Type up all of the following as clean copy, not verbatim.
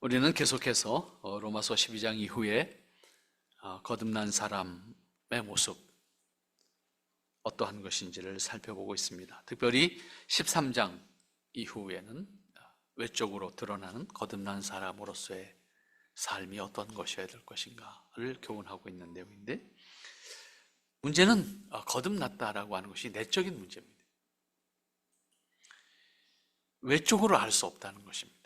우리는 계속해서 로마서 12장 이후에 거듭난 사람의 모습 어떠한 것인지를 살펴보고 있습니다. 특별히 13장 이후에는 외적으로 드러나는 거듭난 사람으로서의 삶이 어떤 것이어야 될 것인가를 교훈하고 있는 내용인데, 문제는 거듭났다라고 하는 것이 내적인 문제입니다. 외적으로 알 수 없다는 것입니다.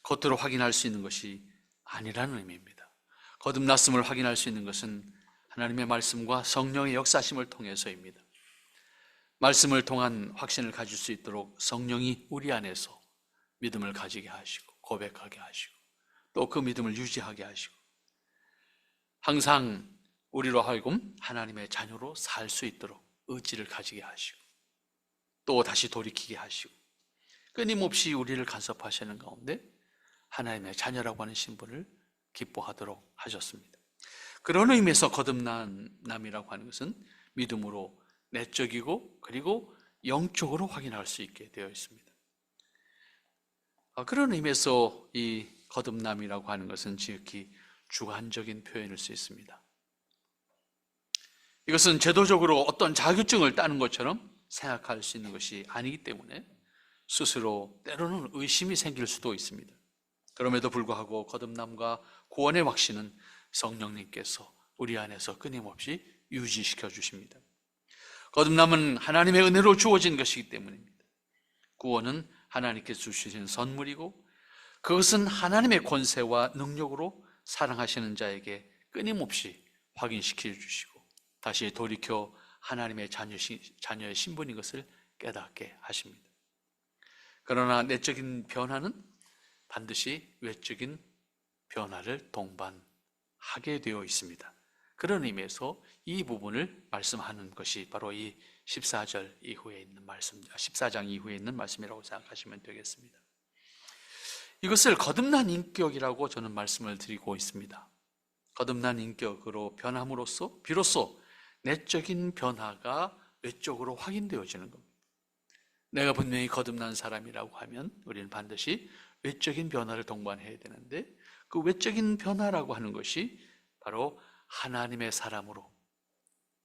겉으로 확인할 수 있는 것이 아니라는 의미입니다. 거듭났음을 확인할 수 있는 것은 하나님의 말씀과 성령의 역사심을 통해서입니다. 말씀을 통한 확신을 가질 수 있도록 성령이 우리 안에서 믿음을 가지게 하시고 고백하게 하시고 또 그 믿음을 유지하게 하시고 항상 우리로 하여금 하나님의 자녀로 살 수 있도록 의지를 가지게 하시고 또 다시 돌이키게 하시고 끊임없이 우리를 간섭하시는 가운데 하나님의 자녀라고 하는 신분을 기뻐하도록 하셨습니다. 그런 의미에서 거듭남이라고 하는 것은 믿음으로 내적이고 그리고 영적으로 확인할 수 있게 되어 있습니다. 그런 의미에서 이 거듭남이라고 하는 것은 지극히 주관적인 표현일 수 있습니다. 이것은 제도적으로 어떤 자격증을 따는 것처럼 생각할 수 있는 것이 아니기 때문에 스스로 때로는 의심이 생길 수도 있습니다. 그럼에도 불구하고 거듭남과 구원의 확신은 성령님께서 우리 안에서 끊임없이 유지시켜 주십니다. 거듭남은 하나님의 은혜로 주어진 것이기 때문입니다. 구원은 하나님께서 주시는 선물이고 그것은 하나님의 권세와 능력으로 사랑하시는 자에게 끊임없이 확인시켜 주시고 다시 돌이켜 하나님의 자녀의 신분인 것을 깨닫게 하십니다. 그러나 내적인 변화는 반드시 외적인 변화를 동반하게 되어 있습니다. 그런 의미에서 이 부분을 말씀하는 것이 바로 이 14절 이후에 있는 말씀, 14장 이후에 있는 말씀이라고 생각하시면 되겠습니다. 이것을 거듭난 인격이라고 저는 말씀을 드리고 있습니다. 거듭난 인격으로 변함으로써 비로소 내적인 변화가 외적으로 확인되어지는 겁니다. 내가 분명히 거듭난 사람이라고 하면 우리는 반드시 외적인 변화를 동반해야 되는데 그 외적인 변화라고 하는 것이 바로 하나님의 사람으로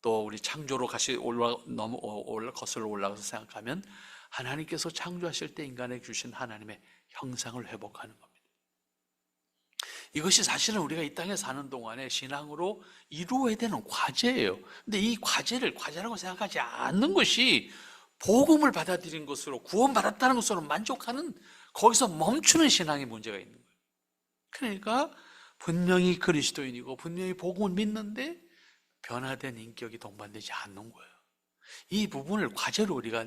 또 우리 창조로 거슬러 올라가서 생각하면 하나님께서 창조하실 때 인간에게 주신 하나님의 형상을 회복하는 겁니다. 이것이 사실은 우리가 이 땅에 사는 동안에 신앙으로 이루어야 되는 과제예요. 근데 이 과제라고 생각하지 않는 것이 복음을 받아들인 것으로 구원받았다는 것으로 만족하는 거기서 멈추는 신앙의 문제가 있는 거예요. 그러니까 분명히 그리스도인이고 분명히 복음을 믿는데 변화된 인격이 동반되지 않는 거예요. 이 부분을 과제로 우리가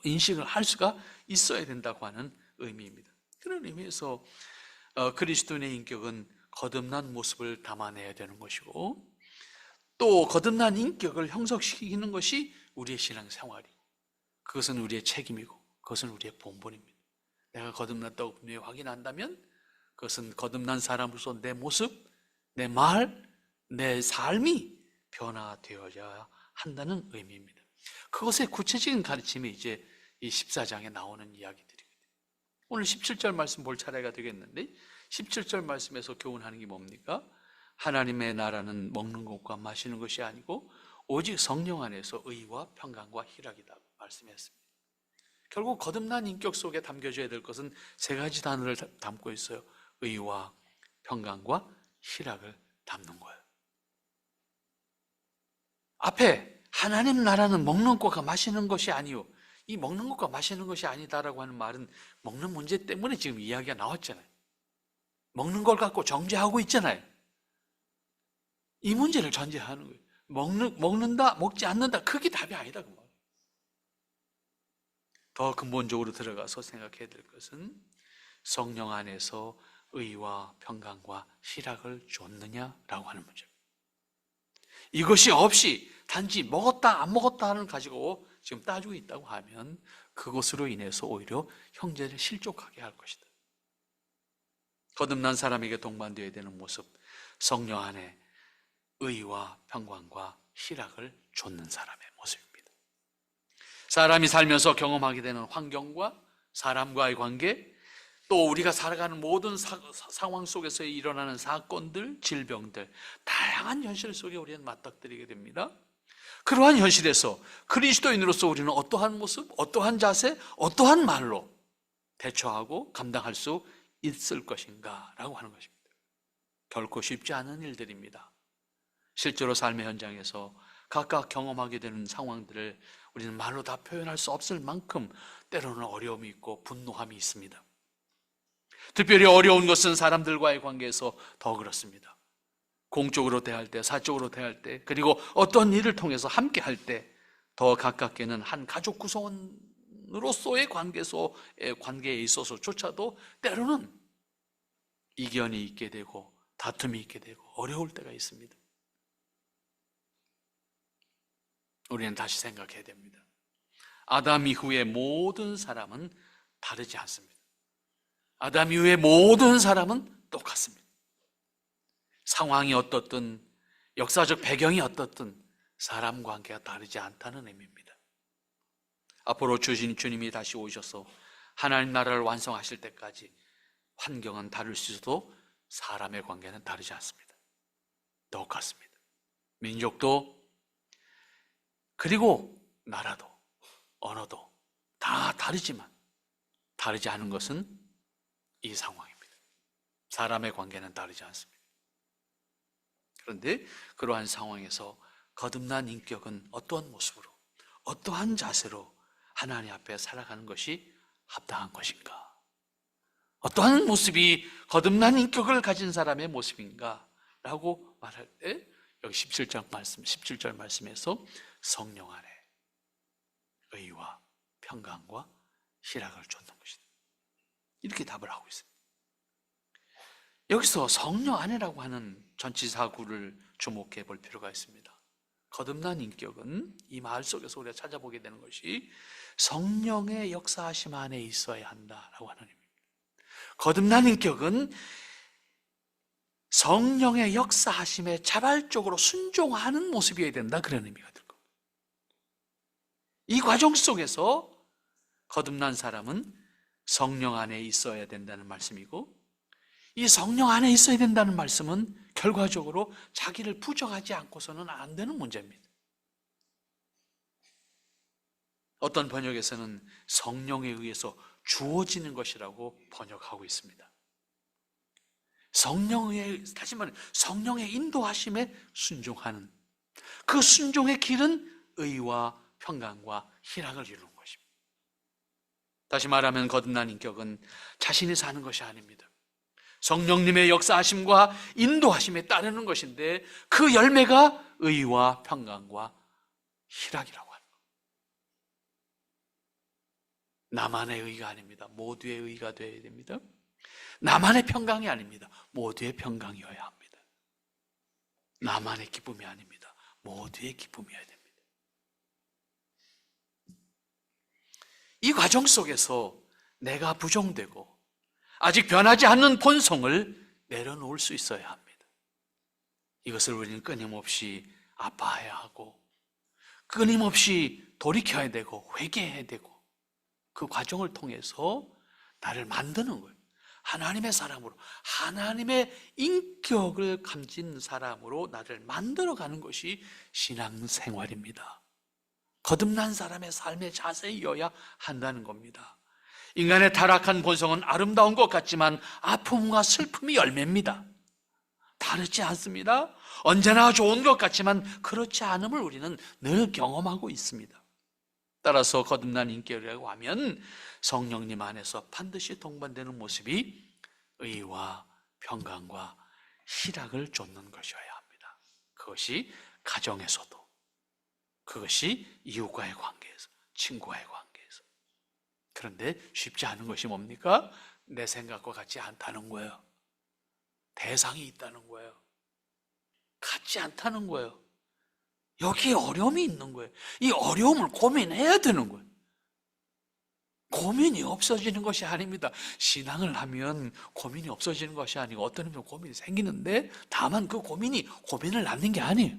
인식을 할 수가 있어야 된다고 하는 의미입니다. 그런 의미에서 그리스도인의 인격은 거듭난 모습을 담아내야 되는 것이고 또 거듭난 인격을 형성시키는 것이 우리의 신앙생활이고 그것은 우리의 책임이고 그것은 우리의 본분입니다. 내가 거듭났다고 분명히 확인한다면 그것은 거듭난 사람으로서 내 모습, 내 말, 내 삶이 변화되어야 한다는 의미입니다. 그것의 구체적인 가르침이 이제 이 14장에 나오는 이야기들이거든요. 오늘 17절 말씀 볼 차례가 되겠는데 17절 말씀에서 교훈하는 게 뭡니까? 하나님의 나라는 먹는 것과 마시는 것이 아니고 오직 성령 안에서 의와 평강과 희락이라고 말씀했습니다. 결국 거듭난 인격 속에 담겨져야 될 것은 세 가지 단어를 담고 있어요. 의와 평강과 희락을 담는 거예요. 앞에 하나님 나라는 먹는 것과 마시는 것이 아니요. 이 먹는 것과 마시는 것이 아니다라고 하는 말은 먹는 문제 때문에 지금 이야기가 나왔잖아요. 먹는 걸 갖고 정죄하고 있잖아요. 이 문제를 전제하는 거예요. 먹는다, 먹지 않는다, 그게 답이 아니다. 그 말. 더 근본적으로 들어가서 생각해야 될 것은 성령 안에서 의와 평강과 희락을 줬느냐라고 하는 문제입니다. 이것이 없이 단지 먹었다 안 먹었다를 가지고 지금 따지고 있다고 하면 그것으로 인해서 오히려 형제를 실족하게 할 것이다. 거듭난 사람에게 동반되어야 되는 모습, 성령 안에 의와 평강과 희락을 줬는 사람의 모습입니다. 사람이 살면서 경험하게 되는 환경과 사람과의 관계, 또 우리가 살아가는 모든 상황 속에서 일어나는 사건들, 질병들, 다양한 현실 속에 우리는 맞닥뜨리게 됩니다. 그러한 현실에서 그리스도인으로서 우리는 어떠한 모습, 어떠한 자세, 어떠한 말로 대처하고 감당할 수 있을 것인가 라고 하는 것입니다. 결코 쉽지 않은 일들입니다. 실제로 삶의 현장에서 각각 경험하게 되는 상황들을 우리는 말로 다 표현할 수 없을 만큼 때로는 어려움이 있고 분노함이 있습니다. 특별히 어려운 것은 사람들과의 관계에서 더 그렇습니다. 공적으로 대할 때, 사적으로 대할 때, 그리고 어떤 일을 통해서 함께 할 때 더 가깝게는 한 가족 구성원으로서의 관계에 있어서조차도 때로는 이견이 있게 되고 다툼이 있게 되고 어려울 때가 있습니다. 우리는 다시 생각해야 됩니다. 아담 이후의 모든 사람은 다르지 않습니다. 아담 이후의 모든 사람은 똑같습니다. 상황이 어떻든 역사적 배경이 어떻든 사람 관계가 다르지 않다는 의미입니다. 앞으로 주님이 다시 오셔서 하나님 나라를 완성하실 때까지 환경은 다를 수 있어도 사람의 관계는 다르지 않습니다. 똑같습니다. 민족도 그리고 나라도 언어도 다 다르지만 다르지 않은 것은 이 상황입니다. 사람의 관계는 다르지 않습니다. 그런데 그러한 상황에서 거듭난 인격은 어떠한 모습으로, 어떠한 자세로 하나님 앞에 살아가는 것이 합당한 것인가? 어떠한 모습이 거듭난 인격을 가진 사람의 모습인가? 라고 말할 때 여기 17절 말씀에서 성령 안에 의와 평강과 희락을 줬는 것이다. 이렇게 답을 하고 있습니다. 여기서 성령 안에라고 하는 전치사구를 주목해 볼 필요가 있습니다. 거듭난 인격은 이 말 속에서 우리가 찾아보게 되는 것이 성령의 역사하심 안에 있어야 한다라고 하는 의미입니다. 거듭난 인격은 성령의 역사하심에 자발적으로 순종하는 모습이어야 된다, 그런 의미가 들 겁니다. 이 과정 속에서 거듭난 사람은 성령 안에 있어야 된다는 말씀이고, 이 성령 안에 있어야 된다는 말씀은 결과적으로 자기를 부정하지 않고서는 안 되는 문제입니다. 어떤 번역에서는 성령에 의해서 주어지는 것이라고 번역하고 있습니다. 다시 말해 성령의 인도하심에 순종하는 그 순종의 길은 의와 평강과 희락을 이루는 것입니다. 다시 말하면 거듭난 인격은 자신이 사는 것이 아닙니다. 성령님의 역사하심과 인도하심에 따르는 것인데 그 열매가 의와 평강과 희락이라고 하는 겁니다. 나만의 의가 아닙니다. 모두의 의가 되어야 됩니다. 나만의 평강이 아닙니다. 모두의 평강이어야 합니다. 나만의 기쁨이 아닙니다. 모두의 기쁨이어야 됩니다. 이 과정 속에서 내가 부정되고 아직 변하지 않는 본성을 내려놓을 수 있어야 합니다. 이것을 우리는 끊임없이 아파해야 하고 끊임없이 돌이켜야 되고 회개해야 되고 그 과정을 통해서 나를 만드는 거예요. 하나님의 사람으로, 하나님의 인격을 가진 사람으로 나를 만들어가는 것이 신앙생활입니다. 거듭난 사람의 삶의 자세이어야 한다는 겁니다. 인간의 타락한 본성은 아름다운 것 같지만 아픔과 슬픔이 열매입니다. 다르지 않습니다. 언제나 좋은 것 같지만 그렇지 않음을 우리는 늘 경험하고 있습니다. 따라서 거듭난 인격이라고 하면 성령님 안에서 반드시 동반되는 모습이 의와 평강과 희락을 쫓는 것이어야 합니다. 그것이 가정에서도, 그것이 이웃과의 관계에서, 친구와의 관계에서. 그런데 쉽지 않은 것이 뭡니까? 내 생각과 같지 않다는 거예요. 대상이 있다는 거예요. 같지 않다는 거예요. 여기에 어려움이 있는 거예요. 이 어려움을 고민해야 되는 거예요. 고민이 없어지는 것이 아닙니다. 신앙을 하면 고민이 없어지는 것이 아니고 어떤 의미로 고민이 생기는데 다만 그 고민이 고민을 낳는 게 아니에요.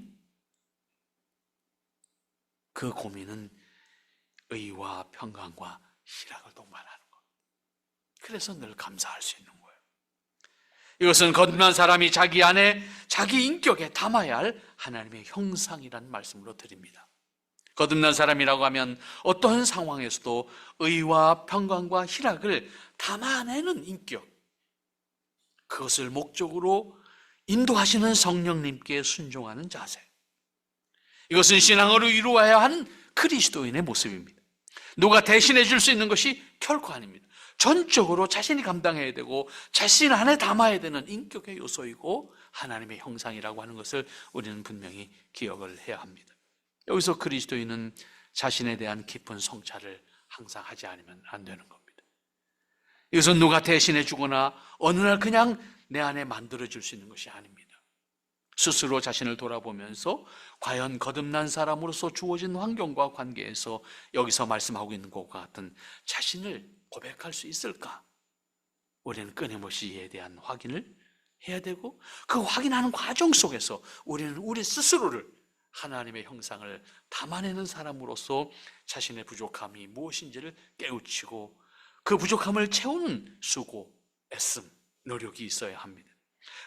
그 고민은 의와 평강과 희락을 동반하는 것. 그래서 늘 감사할 수 있는 거예요. 이것은 거듭난 사람이 자기 안에 자기 인격에 담아야 할 하나님의 형상이라는 말씀으로 드립니다. 거듭난 사람이라고 하면 어떠한 상황에서도 의와 평강과 희락을 담아내는 인격, 그것을 목적으로 인도하시는 성령님께 순종하는 자세, 이것은 신앙으로 이루어야 하는 그리스도인의 모습입니다. 누가 대신해 줄 수 있는 것이 결코 아닙니다. 전적으로 자신이 감당해야 되고 자신 안에 담아야 되는 인격의 요소이고 하나님의 형상이라고 하는 것을 우리는 분명히 기억을 해야 합니다. 여기서 그리스도인은 자신에 대한 깊은 성찰을 항상 하지 않으면 안 되는 겁니다. 이것은 누가 대신해 주거나 어느 날 그냥 내 안에 만들어질 수 있는 것이 아닙니다. 스스로 자신을 돌아보면서 과연 거듭난 사람으로서 주어진 환경과 관계에서 여기서 말씀하고 있는 것과 같은 자신을 고백할 수 있을까? 우리는 끊임없이 이에 대한 확인을 해야 되고, 그 확인하는 과정 속에서 우리는 우리 스스로를 하나님의 형상을 담아내는 사람으로서 자신의 부족함이 무엇인지를 깨우치고 그 부족함을 채우는 수고, 애씀, 노력이 있어야 합니다.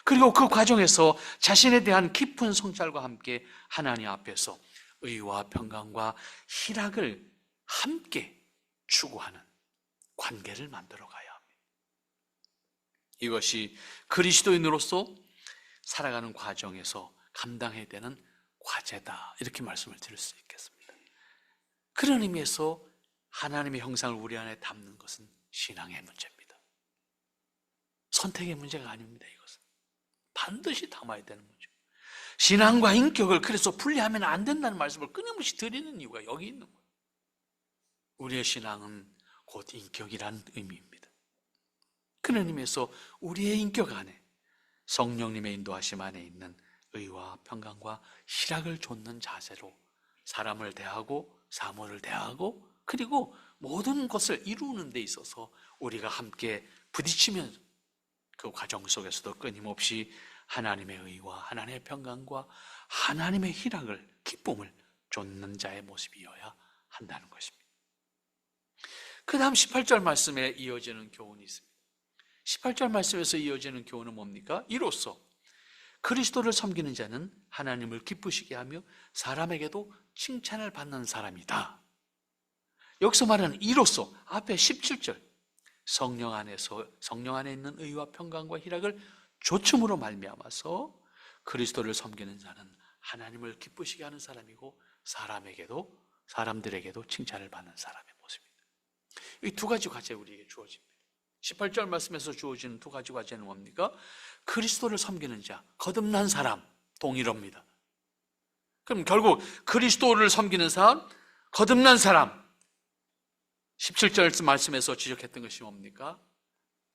그리고 그 과정에서 자신에 대한 깊은 성찰과 함께 하나님 앞에서 의와 평강과 희락을 함께 추구하는 관계를 만들어 가야 합니다. 이것이 그리스도인으로서 살아가는 과정에서 감당해야 되는 과제다, 이렇게 말씀을 드릴 수 있겠습니다. 그런 의미에서 하나님의 형상을 우리 안에 담는 것은 신앙의 문제입니다. 선택의 문제가 아닙니다. 이것은 반드시 담아야 되는 문제. 신앙과 인격을 그래서 분리하면 안 된다는 말씀을 끊임없이 드리는 이유가 여기 있는 거예요. 우리의 신앙은 곧 인격이라는 의미입니다. 그런 의미에서 우리의 인격 안에 성령님의 인도하심 안에 있는 의와 평강과 희락을 좇는 자세로 사람을 대하고 사물을 대하고 그리고 모든 것을 이루는 데 있어서 우리가 함께 부딪히면서 그 과정 속에서도 끊임없이 하나님의 의와 하나님의 평강과 하나님의 희락을, 기쁨을 좇는 자의 모습이어야 한다는 것입니다. 그 다음 18절 말씀에 이어지는 교훈이 있습니다. 18절 말씀에서 이어지는 교훈은 뭡니까? 이로써 그리스도를 섬기는 자는 하나님을 기쁘시게 하며 사람에게도 칭찬을 받는 사람이다. 여기서 말하는 이로써 앞에 17절 성령 안에 있는 의와 평강과 희락을 조춤으로 말미암아서 그리스도를 섬기는 자는 하나님을 기쁘시게 하는 사람이고 사람들에게도 칭찬을 받는 사람의 모습입니다. 이 두 가지 과제 우리에게 주어집니다. 18절 말씀에서 주어지는 두 가지 과제는 뭡니까? 그리스도를 섬기는 자, 거듭난 사람, 동일어입니다. 그럼 결국 그리스도를 섬기는 사람, 거듭난 사람, 17절 말씀에서 지적했던 것이 뭡니까?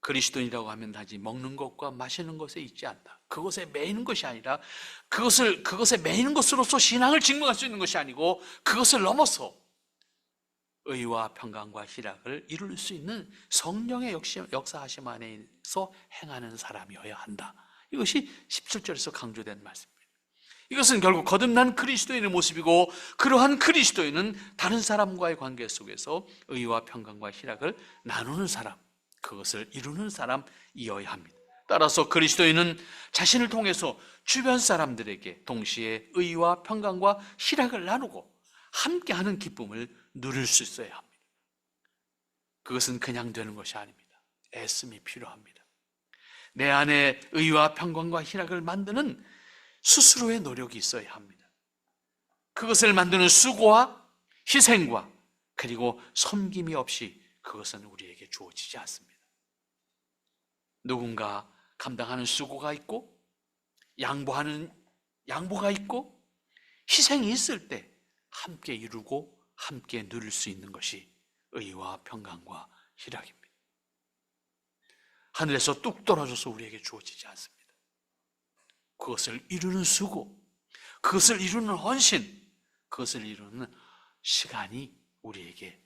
그리스도인이라고 하면 단지 먹는 것과 마시는 것에 있지 않다. 그것에 매이는 것이 아니라 그것에 매이는 것으로서 신앙을 증명할 수 있는 것이 아니고 그것을 넘어서 의와 평강과 희락을 이룰 수 있는 성령의 역사하심 안에서 행하는 사람이어야 한다. 이것이 17절에서 강조된 말씀입니다. 이것은 결국 거듭난 그리스도인의 모습이고 그러한 그리스도인은 다른 사람과의 관계 속에서 의와 평강과 희락을 나누는 사람, 그것을 이루는 사람이어야 합니다. 따라서 그리스도인은 자신을 통해서 주변 사람들에게 동시에 의와 평강과 희락을 나누고 함께하는 기쁨을 누릴 수 있어야 합니다. 그것은 그냥 되는 것이 아닙니다. 애씀이 필요합니다. 내 안에 의와 평강과 희락을 만드는 스스로의 노력이 있어야 합니다. 그것을 만드는 수고와 희생과 그리고 섬김이 없이 그것은 우리에게 주어지지 않습니다. 누군가 감당하는 수고가 있고 양보가 있고 희생이 있을 때 함께 이루고 함께 누릴 수 있는 것이 의와 평강과 희락입니다. 하늘에서 뚝 떨어져서 우리에게 주어지지 않습니다. 그것을 이루는 수고, 그것을 이루는 헌신, 그것을 이루는 시간이 우리에게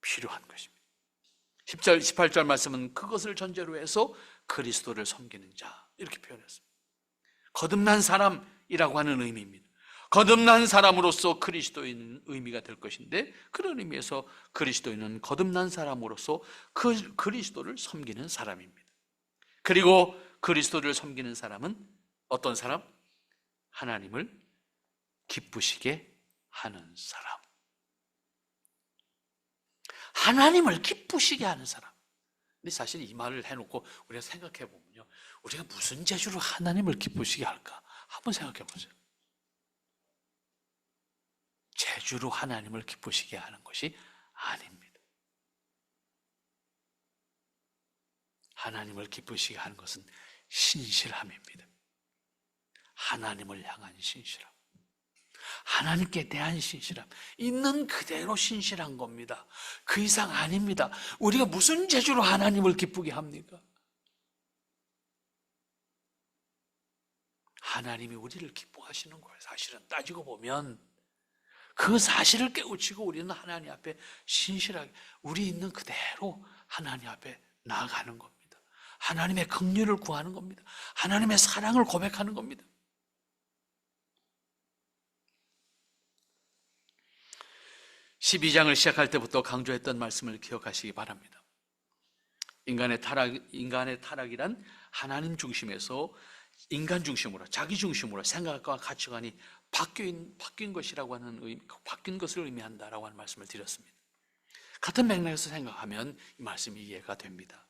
필요한 것입니다. 10절, 18절 말씀은 그것을 전제로 해서 그리스도를 섬기는 자, 이렇게 표현했습니다. 거듭난 사람이라고 하는 의미입니다. 거듭난 사람으로서 그리스도인은 의미가 될 것인데, 그런 의미에서 그리스도인은 거듭난 사람으로서 그 그리스도를 섬기는 사람입니다. 그리고 그리스도를 섬기는 사람은 어떤 사람? 하나님을 기쁘시게 하는 사람. 하나님을 기쁘시게 하는 사람. 근데 사실 이 말을 해놓고 우리가 생각해 보면요, 우리가 무슨 재주로 하나님을 기쁘시게 할까? 한번 생각해 보세요. 재주로 하나님을 기쁘시게 하는 것이 아닙니다. 하나님을 기쁘시게 하는 것은 신실함입니다. 하나님을 향한 신실함, 하나님께 대한 신실함, 있는 그대로 신실한 겁니다. 그 이상 아닙니다. 우리가 무슨 재주로 하나님을 기쁘게 합니까? 하나님이 우리를 기뻐하시는 거예요. 사실은 따지고 보면 그 사실을 깨우치고 우리는 하나님 앞에 신실하게 우리 있는 그대로 하나님 앞에 나아가는 겁니다. 하나님의 긍휼을 구하는 겁니다. 하나님의 사랑을 고백하는 겁니다. 12장을 시작할 때부터 강조했던 말씀을 기억하시기 바랍니다. 인간의 타락이란 하나님 중심에서 인간 중심으로, 자기 중심으로 생각과 가치관이 바뀐 것이라고 하는 바뀐 것을 의미한다라고 하는 말씀을 드렸습니다. 같은 맥락에서 생각하면 이 말씀이 이해가 됩니다.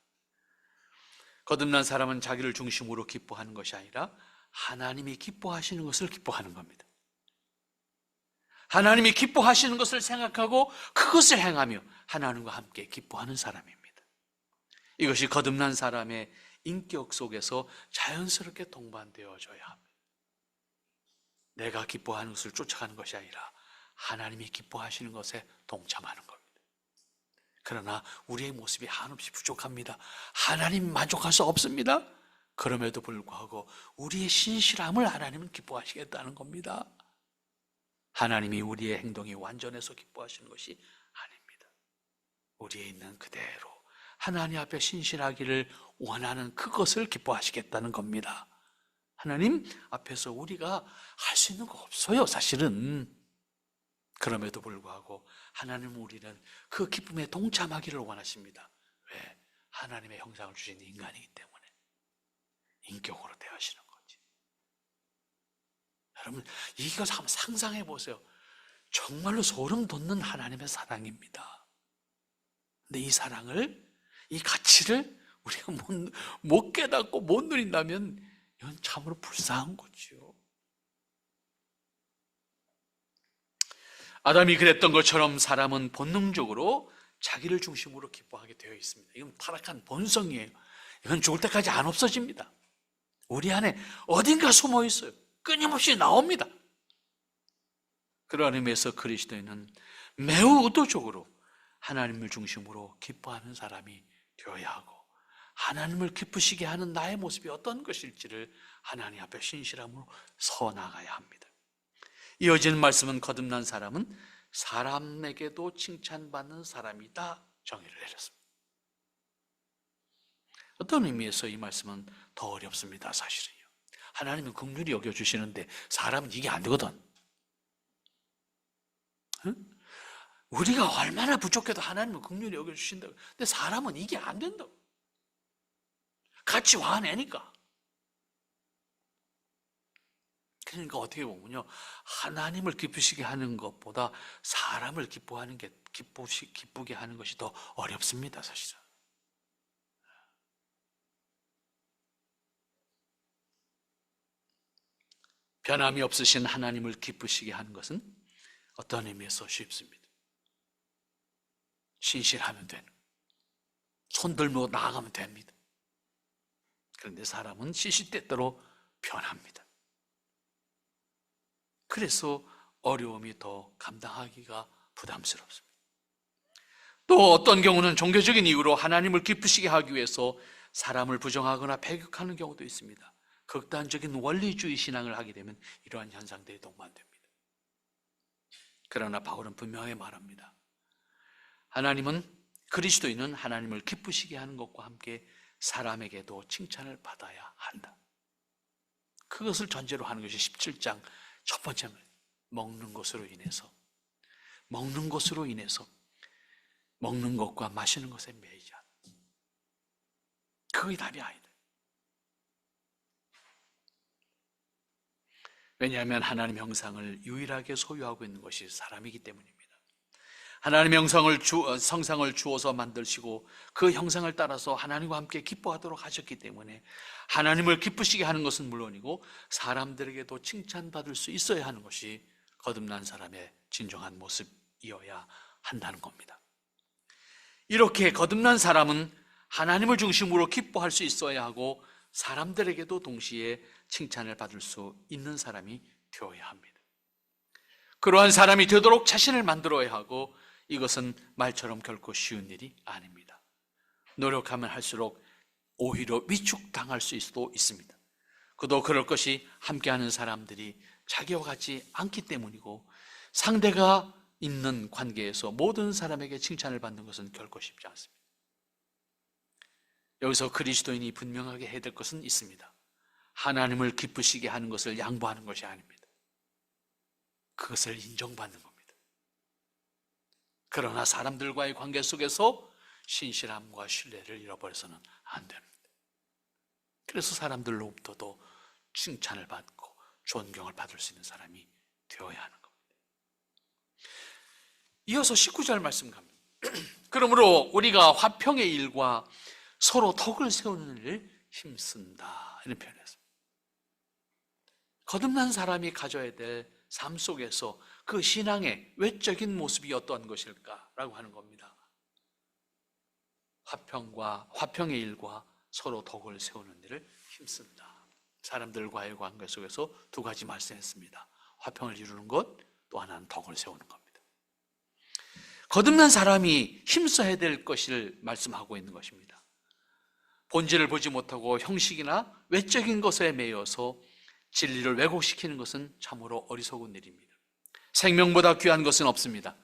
거듭난 사람은 자기를 중심으로 기뻐하는 것이 아니라 하나님이 기뻐하시는 것을 기뻐하는 겁니다. 하나님이 기뻐하시는 것을 생각하고 그것을 행하며 하나님과 함께 기뻐하는 사람입니다. 이것이 거듭난 사람의 인격 속에서 자연스럽게 동반되어져야 합니다. 내가 기뻐하는 것을 쫓아가는 것이 아니라 하나님이 기뻐하시는 것에 동참하는 겁니다. 그러나 우리의 모습이 한없이 부족합니다. 하나님 만족할 수 없습니다. 그럼에도 불구하고 우리의 신실함을 하나님은 기뻐하시겠다는 겁니다. 하나님이 우리의 행동이 완전해서 기뻐하시는 것이 아닙니다. 우리에 있는 그대로 하나님 앞에 신실하기를 원하는 그것을 기뻐하시겠다는 겁니다. 하나님 앞에서 우리가 할 수 있는 거 없어요, 사실은. 그럼에도 불구하고 하나님은 우리는 그 기쁨에 동참하기를 원하십니다. 왜? 하나님의 형상을 주신 인간이기 때문에. 인격으로 대하시는 거지. 여러분, 이것 한번 상상해 보세요. 정말로 소름 돋는 하나님의 사랑입니다. 근데 이 사랑을, 이 가치를 우리가 못 깨닫고 못 누린다면 이건 참으로 불쌍한 거죠. 아담이 그랬던 것처럼 사람은 본능적으로 자기를 중심으로 기뻐하게 되어 있습니다. 이건 타락한 본성이에요. 이건 죽을 때까지 안 없어집니다. 우리 안에 어딘가 숨어 있어요. 끊임없이 나옵니다. 그런 의미에서 그리스도인은 매우 의도적으로 하나님을 중심으로 기뻐하는 사람이 되어야 하고, 하나님을 기쁘시게 하는 나의 모습이 어떤 것일지를 하나님 앞에 신실함으로 서 나가야 합니다. 이어지는 말씀은 거듭난 사람은 사람에게도 칭찬받는 사람이다 정의를 내렸습니다. 어떤 의미에서 이 말씀은 더 어렵습니다. 사실은요, 하나님은 긍휼히 여겨주시는데 사람은 이게 안 되거든. 응? 우리가 얼마나 부족해도 하나님은 긍휼히 여겨주신다고. 근데 사람은 이게 안 된다고. 같이 화내니까. 그러니까 어떻게 보면요, 하나님을 기쁘시게 하는 것보다 사람을 기뻐하는 게 기쁘게 하는 것이 더 어렵습니다, 사실은. 변함이 없으신 하나님을 기쁘시게 하는 것은 어떤 의미에서 쉽습니다. 신실하면 되는, 손 들고 나아가면 됩니다. 그런데 사람은 시시때때로 변합니다. 그래서 어려움이 더 감당하기가 부담스럽습니다. 또 어떤 경우는 종교적인 이유로 하나님을 기쁘시게 하기 위해서 사람을 부정하거나 배격하는 경우도 있습니다. 극단적인 원리주의 신앙을 하게 되면 이러한 현상들이 동반됩니다. 그러나 바울은 분명히 말합니다. 그리스도인은 하나님을 기쁘시게 하는 것과 함께 사람에게도 칭찬을 받아야 한다. 그것을 전제로 하는 것이 17장 첫 번째 말. 먹는 것으로 인해서, 먹는 것으로 인해서, 먹는 것과 마시는 것에 매이지 않는, 그게 답이 아니다. 왜냐하면 하나님의 형상을 유일하게 소유하고 있는 것이 사람이기 때문입니다. 하나님의 성상을 주어서 만드시고 그 형상을 따라서 하나님과 함께 기뻐하도록 하셨기 때문에 하나님을 기쁘시게 하는 것은 물론이고 사람들에게도 칭찬받을 수 있어야 하는 것이 거듭난 사람의 진정한 모습이어야 한다는 겁니다. 이렇게 거듭난 사람은 하나님을 중심으로 기뻐할 수 있어야 하고 사람들에게도 동시에 칭찬을 받을 수 있는 사람이 되어야 합니다. 그러한 사람이 되도록 자신을 만들어야 하고 이것은 말처럼 결코 쉬운 일이 아닙니다. 노력하면 할수록 오히려 위축당할 수도 있습니다. 그도 그럴 것이 함께하는 사람들이 자기와 같지 않기 때문이고 상대가 있는 관계에서 모든 사람에게 칭찬을 받는 것은 결코 쉽지 않습니다. 여기서 그리스도인이 분명하게 해야 될 것은 있습니다. 하나님을 기쁘시게 하는 것을 양보하는 것이 아닙니다. 그것을 인정받는 겁니다. 그러나 사람들과의 관계 속에서 신실함과 신뢰를 잃어버려서는 안 됩니다. 그래서 사람들로부터도 칭찬을 받고 존경을 받을 수 있는 사람이 되어야 하는 겁니다. 이어서 19절 말씀 갑니다. 그러므로 우리가 화평의 일과 서로 덕을 세우는 일을 힘쓴다, 이런 표현이었습니다. 거듭난 사람이 가져야 될 삶 속에서 그 신앙의 외적인 모습이 어떠한 것일까라고 하는 겁니다. 화평의 일과 서로 덕을 세우는 일을 힘쓴다. 사람들과의 관계 속에서 두 가지 말씀했습니다. 화평을 이루는 것, 또 하나는 덕을 세우는 겁니다. 거듭난 사람이 힘써야 될 것을 말씀하고 있는 것입니다. 본질을 보지 못하고 형식이나 외적인 것에 매여서 진리를 왜곡시키는 것은 참으로 어리석은 일입니다. 생명보다 귀한 것은 없습니다.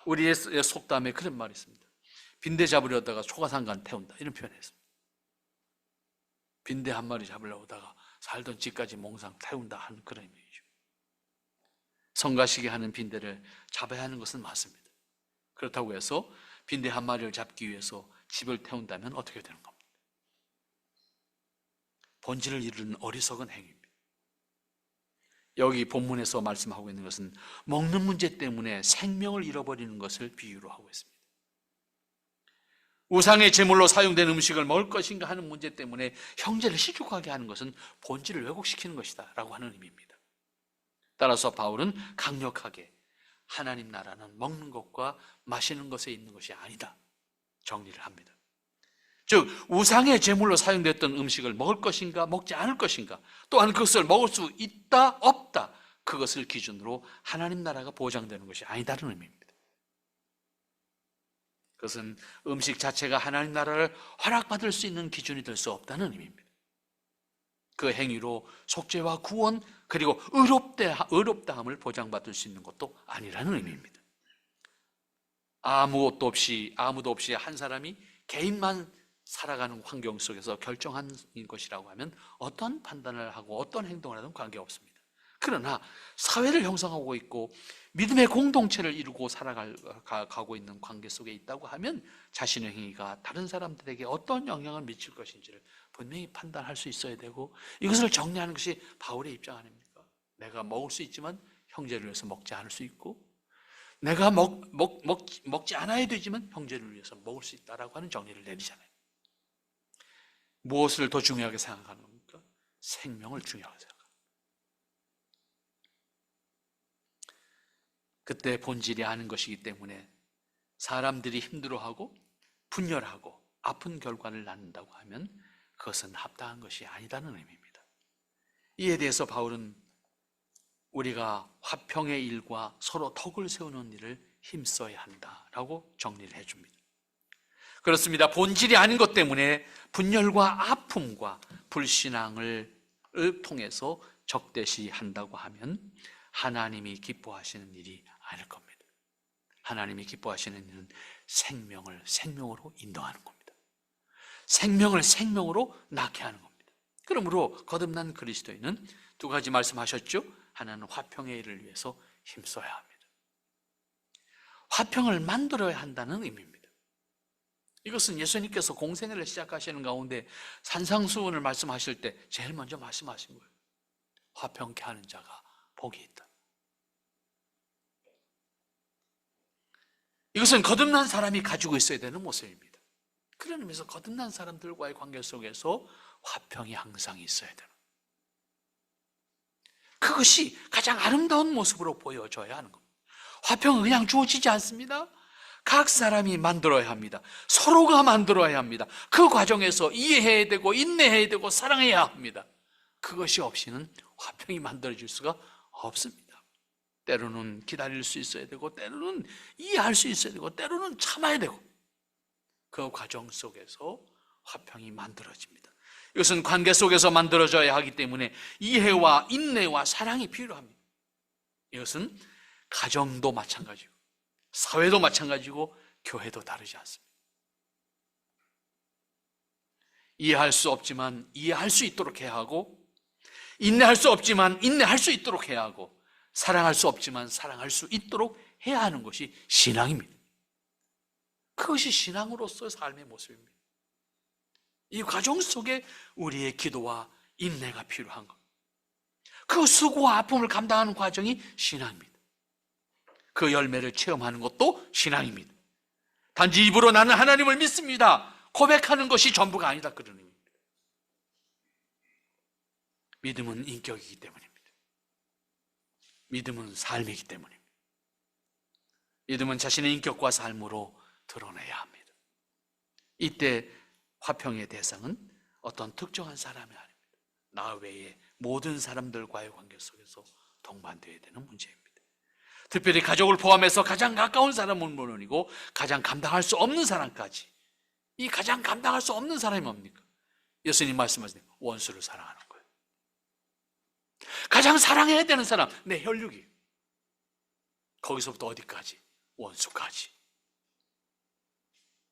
우리의 속담에 그런 말이 있습니다. 빈대 잡으려다가 초가상간 태운다, 이런 표현을 했습니다. 빈대 한 마리 잡으려다가 살던 집까지 몽상 태운다 하는 그런 의미죠. 성가시게 하는 빈대를 잡아야 하는 것은 맞습니다. 그렇다고 해서 빈대 한 마리를 잡기 위해서 집을 태운다면 어떻게 되는 겁니까? 본질을 이루는 어리석은 행위입니다. 여기 본문에서 말씀하고 있는 것은 먹는 문제 때문에 생명을 잃어버리는 것을 비유로 하고 있습니다. 우상의 제물로 사용된 음식을 먹을 것인가 하는 문제 때문에 형제를 시축하게 하는 것은 본질을 왜곡시키는 것이다 라고 하는 의미입니다. 따라서 바울은 강력하게 하나님 나라는 먹는 것과 마시는 것에 있는 것이 아니다 정리를 합니다. 즉 우상의 제물로 사용됐던 음식을 먹을 것인가 먹지 않을 것인가, 또한 그것을 먹을 수 있다 없다, 그것을 기준으로 하나님 나라가 보장되는 것이 아니다는 의미입니다. 그것은 음식 자체가 하나님 나라를 허락받을 수 있는 기준이 될 수 없다는 의미입니다. 그 행위로 속죄와 구원 그리고 의롭다함을 보장받을 수 있는 것도 아니라는 의미입니다. 아무도 없이 한 사람이 개인만 살아가는 환경 속에서 결정한 것이라고 하면 어떤 판단을 하고 어떤 행동을 하든 관계없습니다. 그러나 사회를 형성하고 있고 믿음의 공동체를 이루고 살아가고 있는 관계 속에 있다고 하면 자신의 행위가 다른 사람들에게 어떤 영향을 미칠 것인지를 분명히 판단할 수 있어야 되고, 이것을 정리하는 것이 바울의 입장 아닙니까? 내가 먹을 수 있지만 형제를 위해서 먹지 않을 수 있고, 내가 먹지 않아야 되지만 형제를 위해서 먹을 수 있다라고 하는 정리를 내리잖아요. 무엇을 더 중요하게 생각하는 겁니까? 생명을 중요하게 생각합니다. 그때 본질이 아는 것이기 때문에 사람들이 힘들어하고 분열하고 아픈 결과를 낳는다고 하면 그것은 합당한 것이 아니다는 의미입니다. 이에 대해서 바울은 우리가 화평의 일과 서로 덕을 세우는 일을 힘써야 한다라고 정리를 해줍니다. 그렇습니다. 본질이 아닌 것 때문에 분열과 아픔과 불신앙을 통해서 적대시한다고 하면 하나님이 기뻐하시는 일이 아닐 겁니다. 하나님이 기뻐하시는 일은 생명을 생명으로 인도하는 겁니다. 생명을 생명으로 낳게 하는 겁니다. 그러므로 거듭난 그리스도인은 두 가지 말씀하셨죠. 하나는 화평의 일을 위해서 힘써야 합니다. 화평을 만들어야 한다는 의미입니다. 이것은 예수님께서 공생애를 시작하시는 가운데 산상수훈을 말씀하실 때 제일 먼저 말씀하신 거예요. 화평케 하는 자가 복이 있다. 이것은 거듭난 사람이 가지고 있어야 되는 모습입니다. 그런 의미에서 거듭난 사람들과의 관계 속에서 화평이 항상 있어야 되는, 그것이 가장 아름다운 모습으로 보여줘야 하는 겁니다. 화평은 그냥 주어지지 않습니다. 각 사람이 만들어야 합니다. 서로가 만들어야 합니다. 그 과정에서 이해해야 되고 인내해야 되고 사랑해야 합니다. 그것이 없이는 화평이 만들어질 수가 없습니다. 때로는 기다릴 수 있어야 되고, 때로는 이해할 수 있어야 되고, 때로는 참아야 되고, 그 과정 속에서 화평이 만들어집니다. 이것은 관계 속에서 만들어져야 하기 때문에 이해와 인내와 사랑이 필요합니다. 이것은 가정도 마찬가지고 사회도 마찬가지고 교회도 다르지 않습니다. 이해할 수 없지만 이해할 수 있도록 해야 하고, 인내할 수 없지만 인내할 수 있도록 해야 하고, 사랑할 수 없지만 사랑할 수 있도록 해야 하는 것이 신앙입니다. 그것이 신앙으로서의 삶의 모습입니다. 이 과정 속에 우리의 기도와 인내가 필요한 것, 그 수고와 아픔을 감당하는 과정이 신앙입니다. 그 열매를 체험하는 것도 신앙입니다. 단지 입으로 나는 하나님을 믿습니다 고백하는 것이 전부가 아니다, 그런 의미입니다. 믿음은 인격이기 때문입니다. 믿음은 삶이기 때문입니다. 믿음은 자신의 인격과 삶으로 드러내야 합니다. 이때 화평의 대상은 어떤 특정한 사람이 아닙니다. 나 외에 모든 사람들과의 관계 속에서 동반되어야 되는 문제입니다. 특별히 가족을 포함해서 가장 가까운 사람은 물론이고 가장 감당할 수 없는 사람까지. 이 가장 감당할 수 없는 사람이 뭡니까? 예수님 말씀하신 원수를 사랑하는 거예요. 가장 사랑해야 되는 사람, 내 혈육이. 거기서부터 어디까지? 원수까지.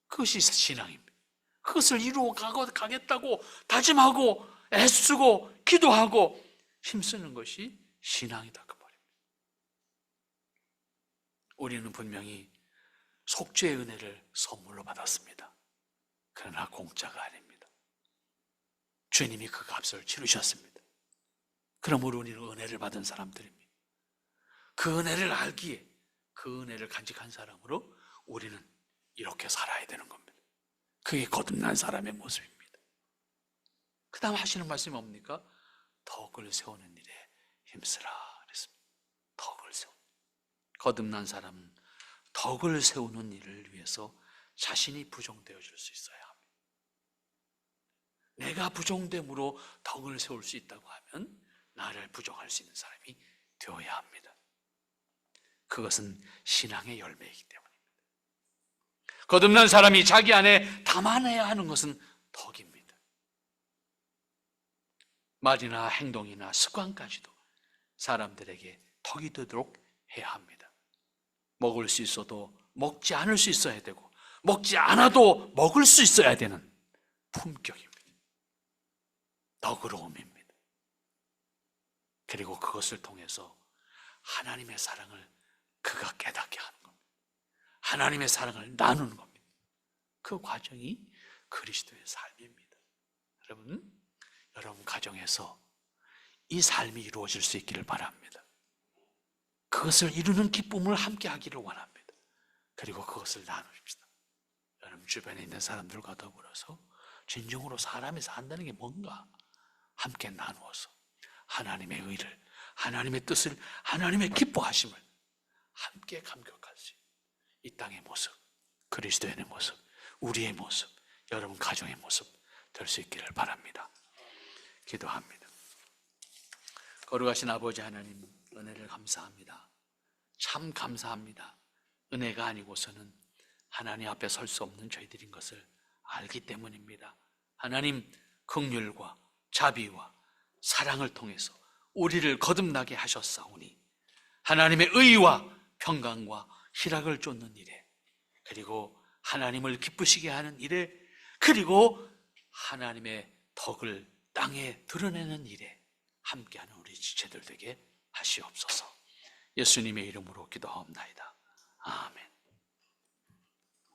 그것이 신앙입니다. 그것을 이루어 가겠다고 다짐하고 애쓰고 기도하고 힘쓰는 것이 신앙이다, 그 말입니다. 우리는 분명히 속죄의 은혜를 선물로 받았습니다. 그러나 공짜가 아닙니다. 주님이 그 값을 치르셨습니다. 그러므로 우리는 은혜를 받은 사람들입니다. 그 은혜를 알기에 그 은혜를 간직한 사람으로 우리는 이렇게 살아야 되는 겁니다. 그게 거듭난 사람의 모습입니다. 그 다음 하시는 말씀이 뭡니까? 덕을 세우는 일에 힘쓰라 그랬습니다. 덕을 세우는, 거듭난 사람은 덕을 세우는 일을 위해서 자신이 부정되어 줄 수 있어야 합니다. 내가 부정됨으로 덕을 세울 수 있다고 하면 나를 부정할 수 있는 사람이 되어야 합니다. 그것은 신앙의 열매이기 때문입니다. 거듭난 사람이 자기 안에 담아내야 하는 것은 덕입니다. 말이나 행동이나 습관까지도 사람들에게 덕이 되도록 해야 합니다. 먹을 수 있어도 먹지 않을 수 있어야 되고, 먹지 않아도 먹을 수 있어야 되는 품격입니다. 너그러움입니다. 그리고 그것을 통해서 하나님의 사랑을 그가 깨닫게 하는 겁니다. 하나님의 사랑을 나누는 겁니다. 그 과정이 그리스도의 삶입니다. 여러분 가정에서 이 삶이 이루어질 수 있기를 바랍니다. 그것을 이루는 기쁨을 함께 하기를 원합니다. 그리고 그것을 나누십시다. 여러분 주변에 있는 사람들과 더불어서 진정으로 사람이 산다는 게 뭔가 함께 나누어서 하나님의 의를, 하나님의 뜻을, 하나님의 기뻐하심을 함께 감격할 수 있는 이 땅의 모습, 그리스도의 모습, 우리의 모습, 여러분 가정의 모습 될 수 있기를 바랍니다. 기도합니다. 거룩하신 아버지 하나님, 은혜를 감사합니다. 참 감사합니다. 은혜가 아니고서는 하나님 앞에 설 수 없는 저희들인 것을 알기 때문입니다. 하나님 긍휼과 자비와 사랑을 통해서 우리를 거듭나게 하셨사오니 하나님의 의와 평강과 희락을 쫓는 일에, 그리고 하나님을 기쁘시게 하는 일에, 그리고 하나님의 덕을 땅에 드러내는 일에 함께하는 우리 지체들 되게 하시옵소서. 예수님의 이름으로 기도하옵나이다. 아멘.